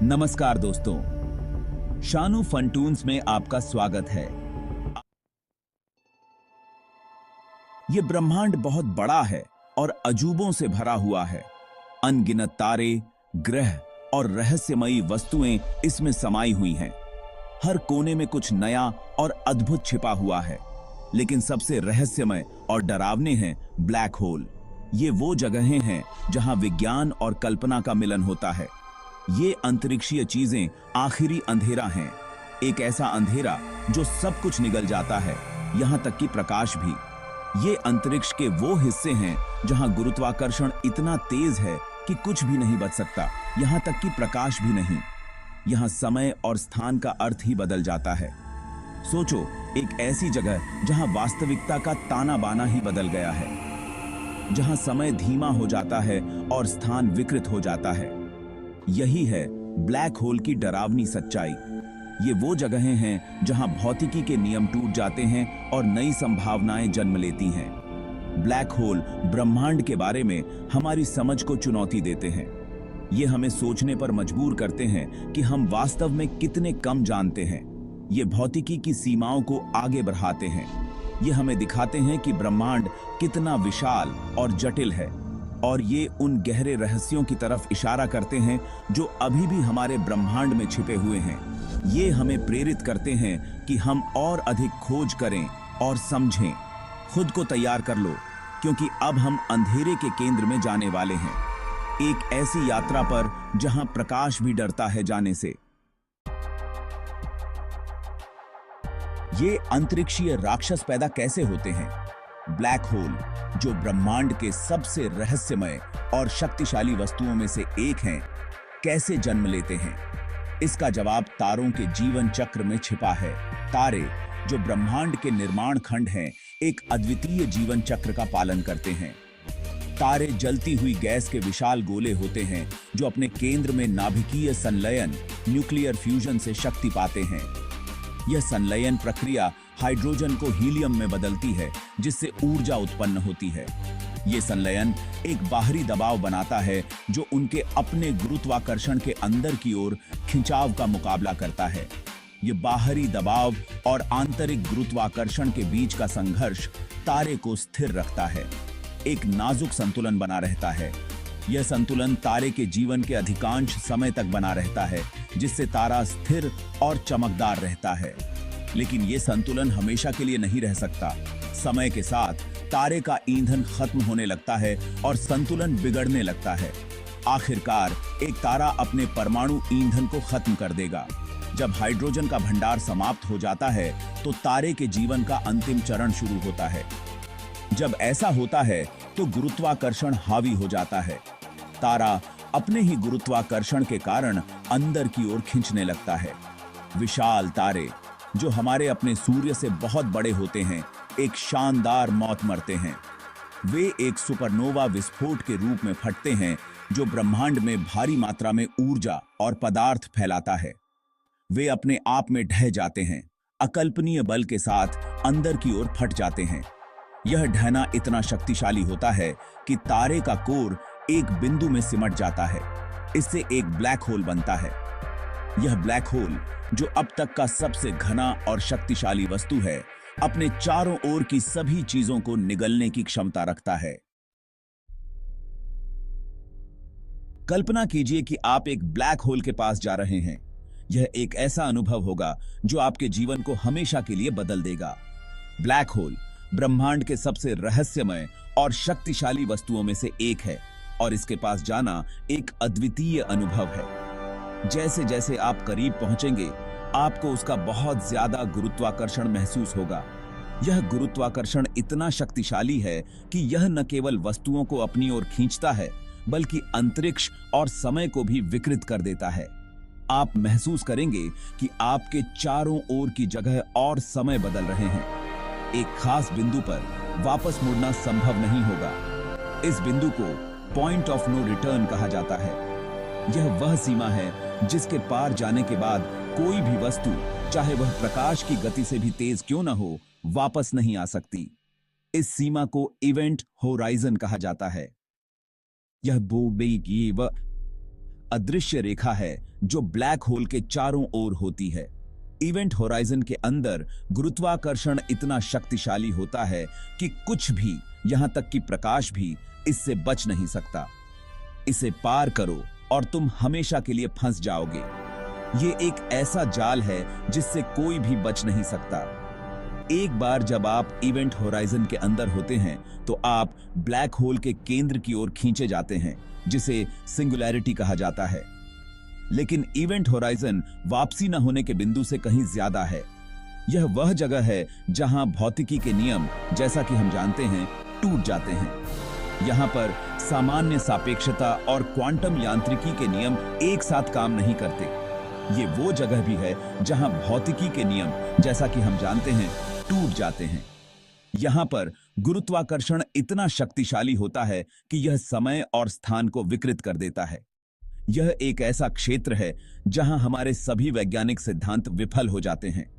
नमस्कार दोस्तों, शानू फंटून्स में आपका स्वागत है। ये ब्रह्मांड बहुत बड़ा है और अजूबों से भरा हुआ है। अनगिनत तारे, ग्रह और रहस्यमयी वस्तुएं इसमें समाई हुई हैं। हर कोने में कुछ नया और अद्भुत छिपा हुआ है। लेकिन सबसे रहस्यमय और डरावने हैं ब्लैक होल। ये वो जगहें हैं जहां विज्ञान और कल्पना का मिलन होता है। ये अंतरिक्षीय चीजें आखिरी अंधेरा हैं, एक ऐसा अंधेरा जो सब कुछ निगल जाता है, यहां तक कि प्रकाश भी। ये अंतरिक्ष के वो हिस्से हैं जहां गुरुत्वाकर्षण इतना तेज है कि कुछ भी नहीं बच सकता, यहां तक कि प्रकाश भी नहीं। यहां समय और स्थान का अर्थ ही बदल जाता है। सोचो, एक ऐसी जगह जहां वास्तविकता का ताना बाना ही बदल गया है, जहां समय धीमा हो जाता है और स्थान विकृत हो जाता है। यही है ब्लैक होल की डरावनी सच्चाई। ये वो जगहें हैं जहां भौतिकी के नियम टूट जाते हैं और नई संभावनाएं जन्म लेती हैं। ब्लैक होल ब्रह्मांड के बारे में हमारी समझ को चुनौती देते हैं। ये हमें सोचने पर मजबूर करते हैं कि हम वास्तव में कितने कम जानते हैं। ये भौतिकी की सीमाओं को आगे बढ़ाते हैं। ये हमें दिखाते हैं कि ब्रह्मांड कितना विशाल और जटिल है, और ये उन गहरे रहस्यों की तरफ इशारा करते हैं जो अभी भी हमारे ब्रह्मांड में छिपे हुए हैं। ये हमें प्रेरित करते हैं कि हम और अधिक खोज करें और समझें। खुद को तैयार कर लो, क्योंकि अब हम अंधेरे के केंद्र में जाने वाले हैं, एक ऐसी यात्रा पर जहां प्रकाश भी डरता है जाने से। ये अंतरिक्षीय राक्षस पैदा कैसे होते हैं? ब्लैक होल, जो ब्रह्मांड के सबसे रहस्यमय और शक्तिशाली वस्तुओं में से एक हैं, कैसे जन्म लेते हैं? इसका जवाब तारों के जीवन चक्र में छिपा है। तारे, जो ब्रह्मांड के निर्माण खंड हैं, एक अद्वितीय जीवन चक्र का पालन करते हैं। तारे जलती हुई गैस के विशाल गोले होते हैं जो अपने केंद्र में नाभिकीय संलयन, न्यूक्लियर फ्यूजन से शक्ति पाते हैं। यह संलयन प्रक्रिया हाइड्रोजन को हीलियम में बदलती है, जिससे ऊर्जा उत्पन्न होती है। यह संलयन एक बाहरी दबाव बनाता है जो उनके अपने गुरुत्वाकर्षण के अंदर की ओर खिंचाव का मुकाबला करता है। यह बाहरी दबाव और आंतरिक गुरुत्वाकर्षण के बीच का संघर्ष तारे को स्थिर रखता है। एक नाजुक संतुलन बना रहता है। यह संतुलन तारे के जीवन के अधिकांश समय तक बना रहता है, जिससे तारा स्थिर और चमकदार रहता है। लेकिन यह संतुलन हमेशा के लिए नहीं रह सकता। समय के साथ तारे का ईंधन खत्म होने लगता है और संतुलन बिगड़ने लगता है। आखिरकार एक तारा अपने परमाणु ईंधन को खत्म कर देगा। जब हाइड्रोजन का भंडार समाप्त हो जाता है तो तारे के जीवन का अंतिम चरण शुरू होता है। जब ऐसा होता है तो गुरुत्वाकर्षण हावी हो जाता है। तारा अपने ही गुरुत्वाकर्षण के कारण अंदर की ओर खींचने लगता है। विशाल तारे, जो हमारे अपने सूर्य से बहुत बड़े होते हैं, एक शानदार मौत मरते हैं। वे एक सुपरनोवा विस्फोट के रूप में फटते हैं जो ब्रह्मांड में भारी मात्रा में ऊर्जा और पदार्थ फैलाता है। वे अपने आप में ढह जाते हैं, अकल्पनीय बल के साथ अंदर की ओर फट जाते हैं। यह ढहना इतना शक्तिशाली होता है कि तारे का कोर एक बिंदु में सिमट जाता है। इससे एक ब्लैक होल बनता है। यह ब्लैक होल, जो अब तक का सबसे घना और शक्तिशाली वस्तु है, अपने चारों ओर की सभी चीजों को निगलने की क्षमता रखता है। कल्पना कीजिए कि आप एक ब्लैक होल के पास जा रहे हैं। यह एक ऐसा अनुभव होगा जो आपके जीवन को हमेशा के लिए बदल देगा। ब्लैक होल ब्रह्मांड के सबसे रहस्यमय और शक्तिशाली वस्तुओं में से एक है, और इसके पास जाना एक अद्वितीय अनुभव है। जैसे जैसे आप करीब पहुंचेंगे, आपको उसका बहुत ज्यादा गुरुत्वाकर्षण महसूस होगा। यह गुरुत्वाकर्षण इतना शक्तिशाली है कि यह न केवल वस्तुओं को अपनी ओर खींचता है, बल्कि अंतरिक्ष और समय को भी विकृत कर देता है। आप महसूस करेंगे कि आपके चारों ओर की जगह और समय बदल रहे हैं। एक खास बिंदु पर वापस मुड़ना संभव नहीं होगा। इस बिंदु को पॉइंट ऑफ नो रिटर्न कहा जाता है। यह वह सीमा है जिसके पार जाने के बाद कोई भी वस्तु, चाहे वह प्रकाश की गति से भी तेज क्यों न हो, वापस नहीं आ सकती। इस सीमा को इवेंट होराइजन कहा जाता है। यह अदृश्य रेखा है जो ब्लैक होल के चारों ओर होती है। इवेंट होराइजन के अंदर गुरुत्वाकर्षण इतना शक्तिशाली होता है कि कुछ भी, यहां तक कि प्रकाश भी, इससे बच नहीं सकता। इसे पार करो और तुम हमेशा के लिए फंस जाओगे। ये एक ऐसा जाल है जिससे कोई भी बच नहीं सकता। एक बार जब आप इवेंट होराइजन के अंदर होते हैं तो आप ब्लैक होल के केंद्र की ओर खींचे जाते हैं, जिसे सिंगुलैरिटी कहा जाता है। लेकिन इवेंट होराइजन वापसी न होने के बिंदु से कहीं ज्यादा है। यह वह जगह है जहां भौतिकी के नियम, जैसा कि हम जानते हैं, टूट जाते हैं। यहां पर सामान्य सापेक्षता और क्वांटम यांत्रिकी के नियम एक साथ काम नहीं करते। ये वो जगह भी है जहां भौतिकी के नियम, जैसा कि हम जानते हैं, टूट जाते हैं। यहां पर गुरुत्वाकर्षण इतना शक्तिशाली होता है कि यह समय और स्थान को विकृत कर देता है। यह एक ऐसा क्षेत्र है जहां हमारे सभी वैज्ञानिक सिद्धांत विफल हो जाते हैं।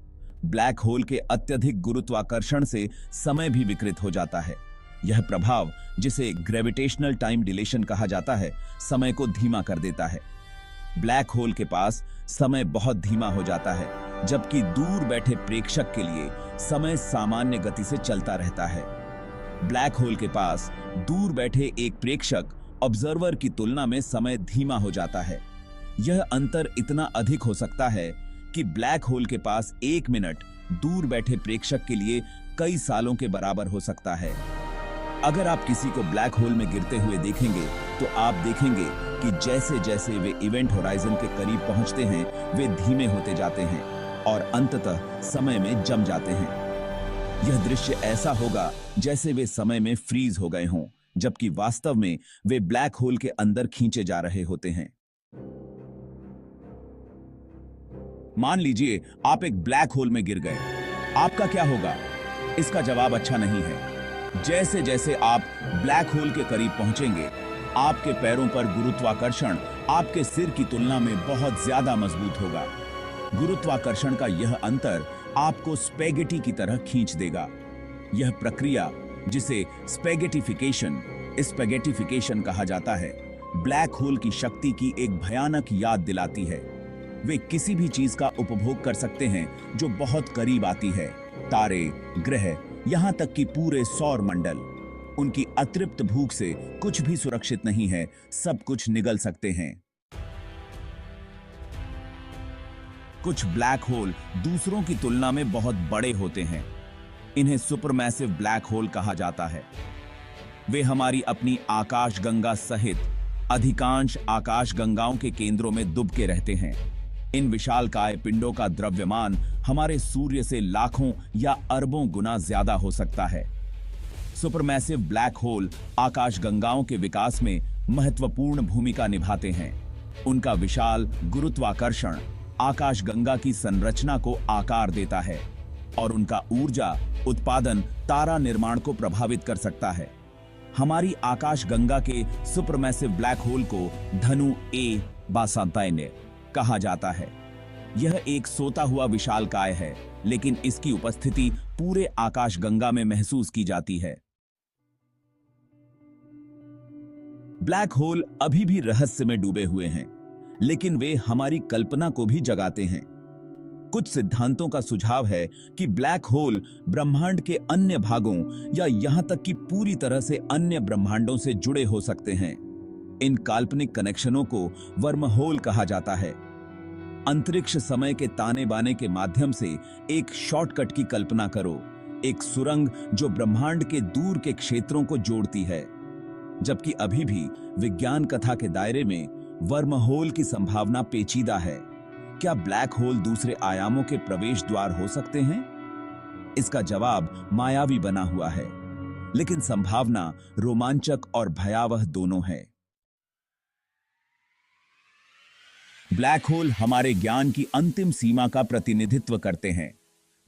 ब्लैक होल के अत्यधिक गुरुत्वाकर्षण से समय भी विकृत हो जाता है। यह प्रभाव, जिसे ग्रेविटेशनल टाइम डिलेशन कहा जाता है, समय को धीमा कर देता है। ब्लैक होल के पास समय बहुत धीमा हो जाता है, जबकि दूर बैठे प्रेक्षक के लिए समय सामान्य गति से चलता रहता है। ब्लैक होल के पास दूर बैठे एक प्रेक्षक ऑब्जर्वर की तुलना में समय धीमा हो जाता है। यह अंतर इतना अधिक हो सकता है कि ब्लैक होल के पास 1 मिनट दूर बैठे प्रेक्षक के लिए कई सालों के बराबर हो सकता है। अगर आप किसी को ब्लैक होल में गिरते हुए देखेंगे तो आप देखेंगे कि जैसे जैसे वे इवेंट होराइजन के करीब पहुंचते हैं, वे धीमे होते जाते हैं और अंततः समय में जम जाते हैं। यह दृश्य ऐसा होगा जैसे वे समय में फ्रीज हो गए हों, जबकि वास्तव में वे ब्लैक होल के अंदर खींचे जा रहे होते हैं। मान लीजिए आप एक ब्लैक होल में गिर गए, आपका क्या होगा? इसका जवाब अच्छा नहीं है। जैसे जैसे आप ब्लैक होल के करीब पहुंचेंगे, आपके पैरों पर गुरुत्वाकर्षण आपके सिर की तुलना में बहुत ज्यादा मजबूत होगा। गुरुत्वाकर्षण का यह अंतर आपको स्पैगेटी की तरह खींच देगा। यह प्रक्रिया, जिसे स्पैगेटिफिकेशन कहा जाता है, ब्लैक होल की शक्ति की एक भयानक याद दिलाती है। वे किसी भी चीज का उपभोग कर सकते हैं जो बहुत करीब आती है। तारे, ग्रह, यहां तक कि पूरे सौर मंडल। उनकी अतृप्त भूख से कुछ भी सुरक्षित नहीं है, सब कुछ निगल सकते हैं। कुछ ब्लैक होल दूसरों की तुलना में बहुत बड़े होते हैं। इन्हें सुपरमैसिव ब्लैक होल कहा जाता है। वे हमारी अपनी आकाशगंगा सहित अधिकांश आकाशगंगाओं के केंद्रों में दुबके रहते हैं। इन विशालकाय पिंडों का द्रव्यमान हमारे सूर्य से लाखों या अरबों गुना ज्यादा हो सकता है। सुपरमैसिव ब्लैक होल आकाशगंगाओं के विकास में महत्वपूर्ण भूमिका निभाते हैं। उनका विशाल गुरुत्वाकर्षण आकाशगंगा की संरचना को आकार देता है और उनका ऊर्जा उत्पादन तारा निर्माण को प्रभावित कर सकता है। हमारी आकाशगंगा के सुपरमैसिव ब्लैक होल को धनु ए बासांताइने कहा जाता है। यह एक सोता हुआ विशालकाय है, लेकिन इसकी उपस्थिति पूरे आकाशगंगा में महसूस की जाती है। ब्लैक होल अभी भी रहस्य में डूबे हुए हैं, लेकिन वे हमारी कल्पना को भी जगाते हैं। कुछ सिद्धांतों का सुझाव है कि ब्लैक होल ब्रह्मांड के अन्य भागों या यहां तक कि पूरी तरह से अन्य ब्रह्मांडों से जुड़े हो सकते हैं। इन काल्पनिक कनेक्शनों को वर्महोल कहा जाता है। अंतरिक्ष समय के ताने बाने के माध्यम से एक शॉर्टकट की कल्पना करो, एक सुरंग जो ब्रह्मांड के दूर के क्षेत्रों को जोड़ती है। जबकि अभी भी विज्ञान कथा के दायरे में वर्महोल की संभावना पेचीदा है। क्या ब्लैक होल दूसरे आयामों के प्रवेश द्वार हो सकते हैं? इसका जवाब मायावी बना हुआ है, लेकिन संभावना रोमांचक और भयावह दोनों है। ब्लैक होल हमारे ज्ञान की अंतिम सीमा का प्रतिनिधित्व करते हैं।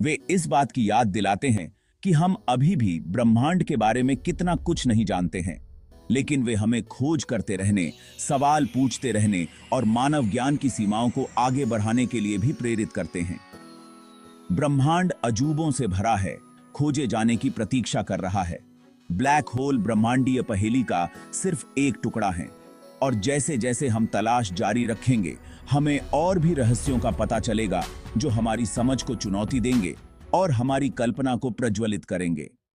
वे इस बात की याद दिलाते हैं कि हम अभी भी ब्रह्मांड के बारे में कितना कुछ नहीं जानते हैं, लेकिन वे हमें खोज करते रहने, सवाल पूछते रहने और मानव ज्ञान की सीमाओं को आगे बढ़ाने के लिए भी प्रेरित करते हैं। ब्रह्मांड अजूबों से भरा है, खोजे जाने की प्रतीक्षा कर रहा है। ब्लैक होल ब्रह्मांडीय पहेली का सिर्फ एक टुकड़ा है। और जैसे जैसे हम तलाश जारी रखेंगे, हमें और भी रहस्यों का पता चलेगा जो हमारी समझ को चुनौती देंगे और हमारी कल्पना को प्रज्वलित करेंगे।